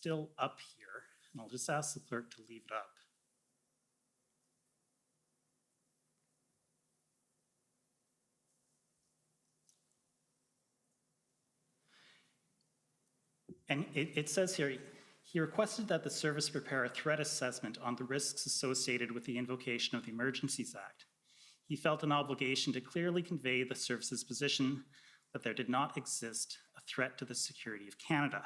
still up here, and I'll just ask the clerk to leave it up. And it says here, he requested that the service prepare a threat assessment on the risks associated with the invocation of the Emergencies Act. He felt an obligation to clearly convey the service's position that there did not exist a threat to the security of Canada.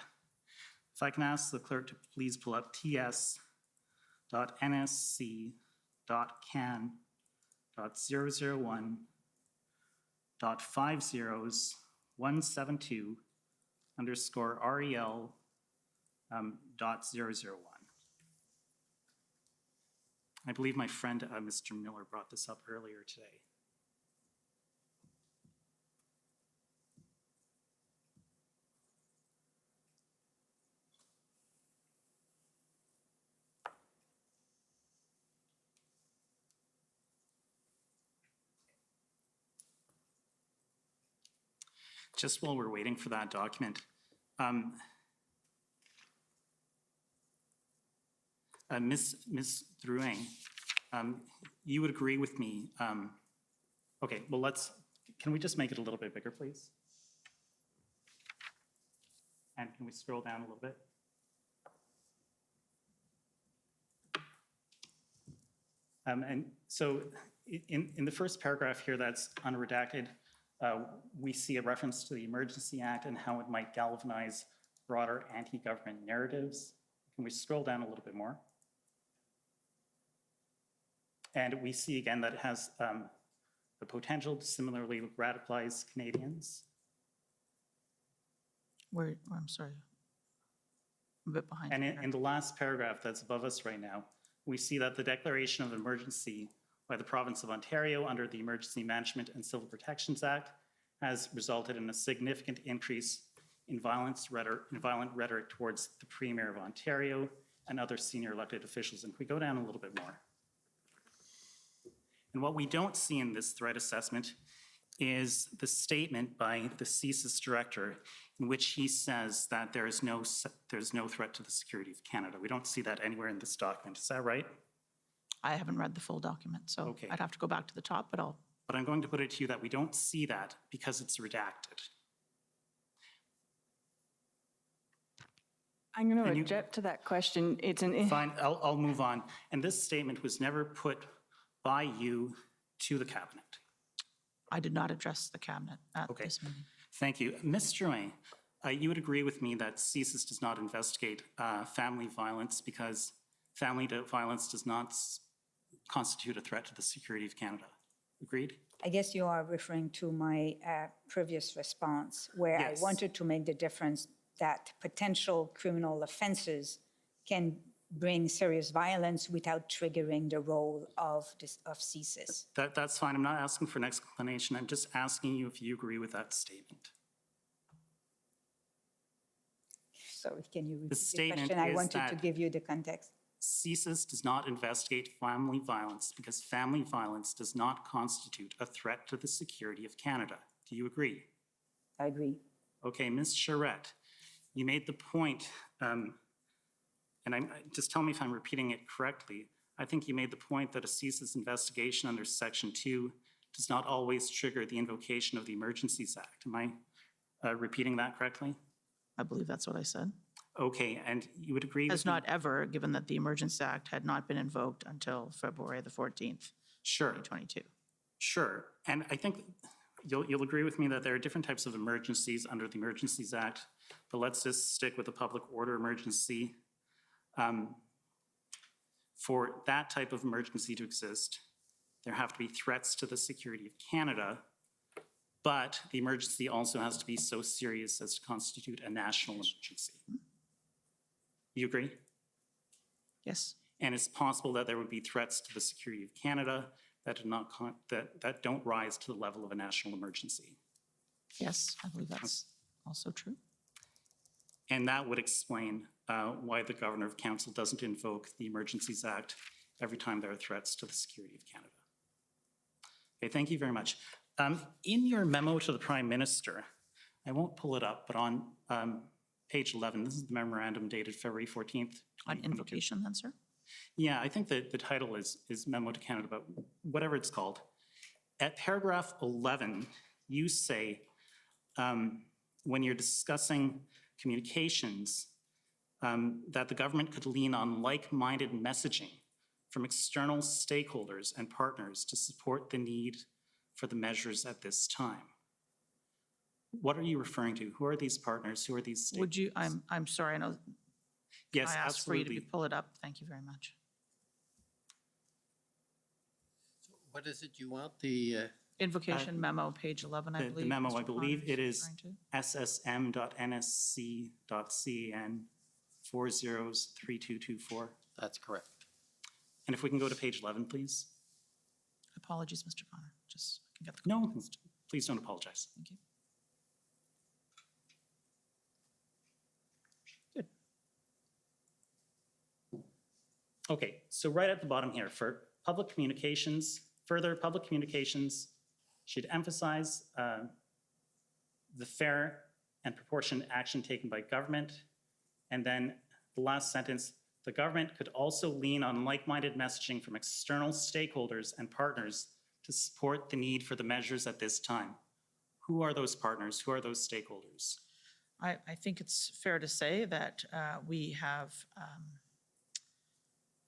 If I can ask the clerk to please pull up ts.ns.can.001.50_rel.001. I believe my friend, Mr. Miller, brought this up earlier today. Just while we're waiting for that document, Ms. Drouin, you would agree with me. Okay, well, can we just make it a little bit bigger, please? And can we scroll down a little bit? And so in the first paragraph here that's unredacted, we see a reference to the Emergency Act and how it might galvanize broader anti-government narratives. Can we scroll down a little bit more? And we see again that it has the potential to similarly radicalize Canadians. I'm sorry, a bit behind. And in the last paragraph that's above us right now, we see that the declaration of emergency by the province of Ontario under the Emergency Management and Civil Protections Act has resulted in a significant increase in violent rhetoric towards the Premier of Ontario and other senior elected officials. And if we go down a little bit more. And what we don't see in this threat assessment is the statement by the CSIS director in which he says that there's no threat to the security of Canada. We don't see that anywhere in this document. Is that right? I haven't read the full document, so Okay. I'd have to go back to the top, but I'll. But I'm going to put it to you that we don't see that because it's redacted. I'm going to object to that question. It's an Fine, I'll move on. And this statement was never put by you to the cabinet. I did not address the cabinet at this meeting. Thank you. Ms. Drouin, you would agree with me that CSIS does not investigate family violence because family violence does not constitute a threat to the security of Canada. Agreed? I guess you are referring to my previous response where Yes. I wanted to make the difference that potential criminal offenses can bring serious violence without triggering the role of CSIS. That's fine. I'm not asking for an explanation. I'm just asking you if you agree with that statement. Sorry, can you repeat the statement question? I is wanted to that- give you the context. CSIS does not investigate family violence because family violence does not constitute a threat to the security of Canada. Do you agree? I agree. Okay, Ms. Charette, you made the point, and just tell me if I'm repeating it correctly. I think you made the point that a CSIS investigation under Section 2 does not always trigger the invocation of the Emergencies Act. Am I repeating that correctly? I believe that's what I said. Okay, and you would agree Has with me? not ever, given that the Emergency Act had not been invoked until February the 14th, Sure. 2022. Sure, and I think you'll agree with me that there are different types of emergencies under the Emergencies Act, but let's just stick with the public order emergency. For that type of emergency to exist, there have to be threats to the security of Canada, but the emergency also has to be so serious as to constitute a national emergency. You agree? Yes. And it's possible that there would be threats to the security of Canada that don't rise to the level of a national emergency. Yes, I believe that's also true. And that would explain why the Governor of Council doesn't invoke the Emergencies Act every time there are threats to the security of Canada. Okay, thank you very much. In your memo to the Prime Minister, I won't pull it up, but on page 11. This is the memorandum dated February 14th. On 2022. invocation then, sir? Yeah, I think that the title is Memo to Canada, but whatever it's called. At paragraph 11, you say, when you're discussing communications, that the government could lean on like-minded messaging from external stakeholders and partners to support the need for the measures at this time. What are you referring to? Who are these partners? Who are these stakeholders? Would you, I'm sorry, I know, Yes, I asked for you to absolutely. pull it up. Thank you very much. What is it you want? The, Invocation memo, page 11, I The believe. memo, I Mr. believe Connors it is referring ssm.nsc.can 403224. that's correct. And if we can go to page 11, please. to. Apologies, Mr. Connor, just I can get the. No, please don't apologize. Thank you. Good. Okay, so right at the bottom here, for public communications, further public communications should emphasize the fair and proportionate action taken by government. And then the last sentence, the government could also lean on like-minded messaging from external stakeholders and partners to support the need for the measures at this time. Who are those partners? Who are those stakeholders? I think it's fair to say that we have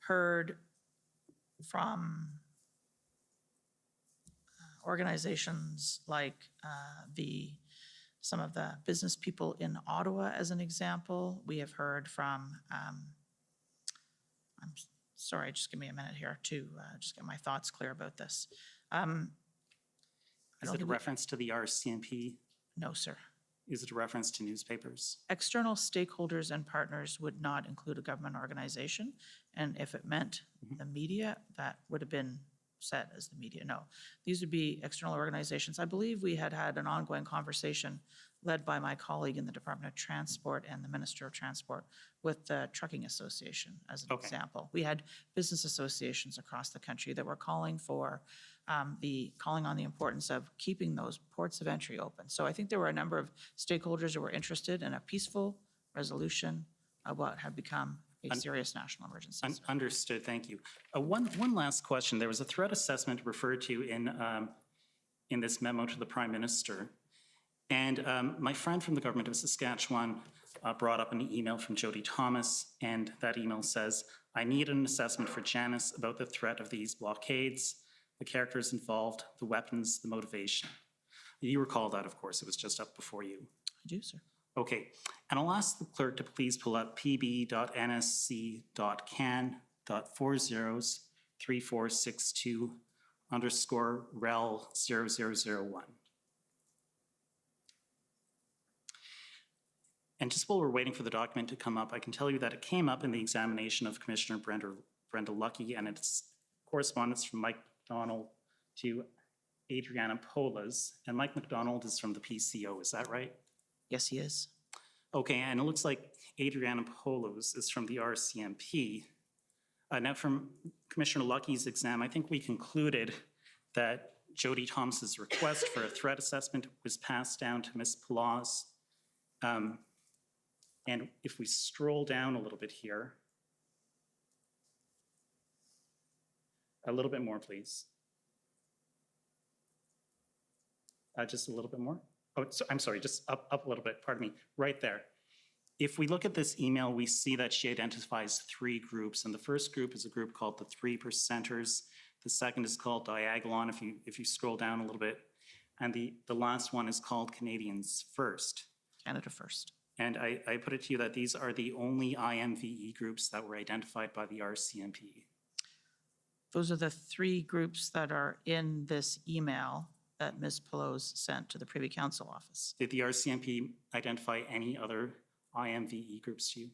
heard from organizations like some of the business people in Ottawa, as an example. We have heard from, I'm sorry, just give me a minute here to just get my thoughts clear about this. Is don't it a think we- reference to the RCMP? No, sir. Is it a reference to newspapers? External stakeholders and partners would not include a government organization. And if it meant the media, that would have been said as the media. No, these would be external organizations. I believe we had an ongoing conversation led by my colleague in the Department of Transport and the Minister of Transport with the Trucking Association as an Okay. example. We had business associations across the country that were calling for calling on the importance of keeping those ports of entry open. So I think there were a number of stakeholders who were interested in a peaceful resolution of what had become a serious national emergency. Understood, thank you. One last question. There was a threat assessment referred to in this memo to the Prime Minister. And my friend from the government of Saskatchewan brought up an email from Jody Thomas, and that email says, I need an assessment for Janice about the threat of these blockades, the characters involved, the weapons, the motivation. You recall that, of course, it was just up before you. I do, sir. Okay, and I'll ask the clerk to please pull up pb.nsc.can.403462_rel0001. And just while we're waiting for the document to come up, I can tell you that it came up in the examination of Commissioner Brenda Lucky, and it's correspondence from Mike McDonald to Adriana Polas. And Mike McDonald is from the PCO, is that right? Yes, he is. Okay, and it looks like Adriana Polos is from the RCMP. Now from Commissioner Lucky's exam, I think we concluded that Jody Thomas's request for a threat assessment was passed down to Ms. Polas. And if we scroll down a little bit here, a little bit more, please. Just a little bit more. Oh, so, I'm sorry, just up a little bit, pardon me, right there. If we look at this email, we see that she identifies 3 groups, and the first group is a group called the 3 Percenters. The second is called Diagolon, if you scroll down a little bit. And the last one is called Canadians First. Canada First. And I put it to you that these are the only IMVE groups that were identified by the RCMP. Those are the 3 groups that are in this email that Ms. Pelosi sent to the Privy Council office. Did the RCMP identify any other IMVE groups to you?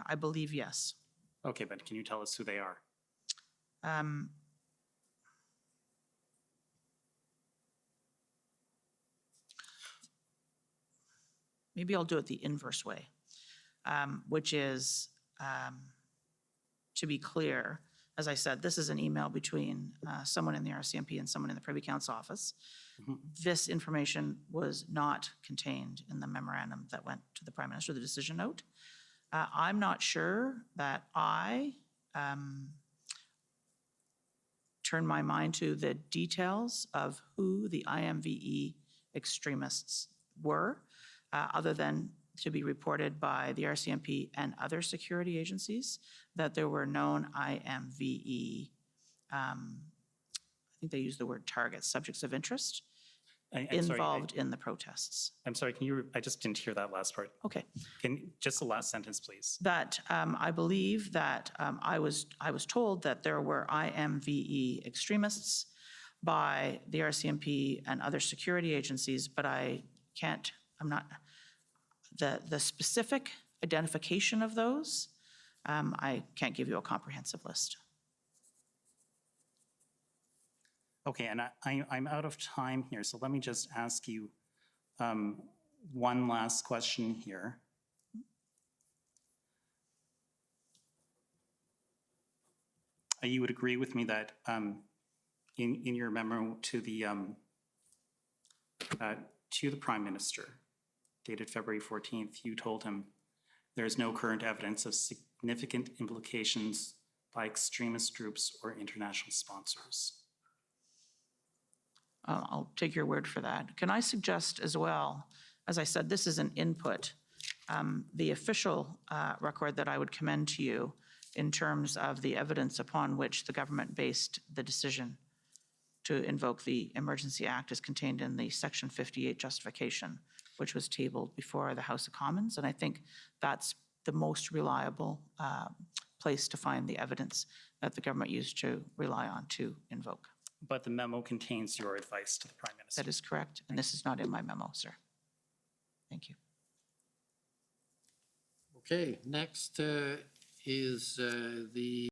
I believe yes. Okay, but can you tell us who they are? Maybe I'll do it the inverse way, which is to be clear, as I said, this is an email between someone in the RCMP and someone in the Privy Council office. This information was not contained in the memorandum that went to the Prime Minister, the decision note. I'm not sure that I turn my mind to the details of who the IMVE extremists were, other than to be reported by the RCMP and other security agencies that there were known IMVE, I think they used the word targets, subjects of interest, I'm sorry, involved in the protests. I'm sorry, I just didn't hear that last part. Okay. Just the last sentence, please. That I believe that I was told that there were IMVE extremists by the RCMP and other security agencies, but I'm not, the specific identification of those, I can't give you a comprehensive list. Okay, and I'm out of time here, so let me just ask you one last question here. You would agree with me that in your memo to the Prime Minister, dated February 14th, you told him there is no current evidence of significant implications by extremist groups or international sponsors. I'll take your word for that. Can I suggest as well, as I said, this is an input, the official record that I would commend to you in terms of the evidence upon which the government based the decision to invoke the Emergency Act is contained in the Section 58 justification, which was tabled before the House of Commons. And I think that's the most reliable place to find the evidence that the government used to rely on to invoke. But the memo contains your advice to the Prime Minister. That is correct, and this is not in my memo, sir. Thank you. Okay, next is the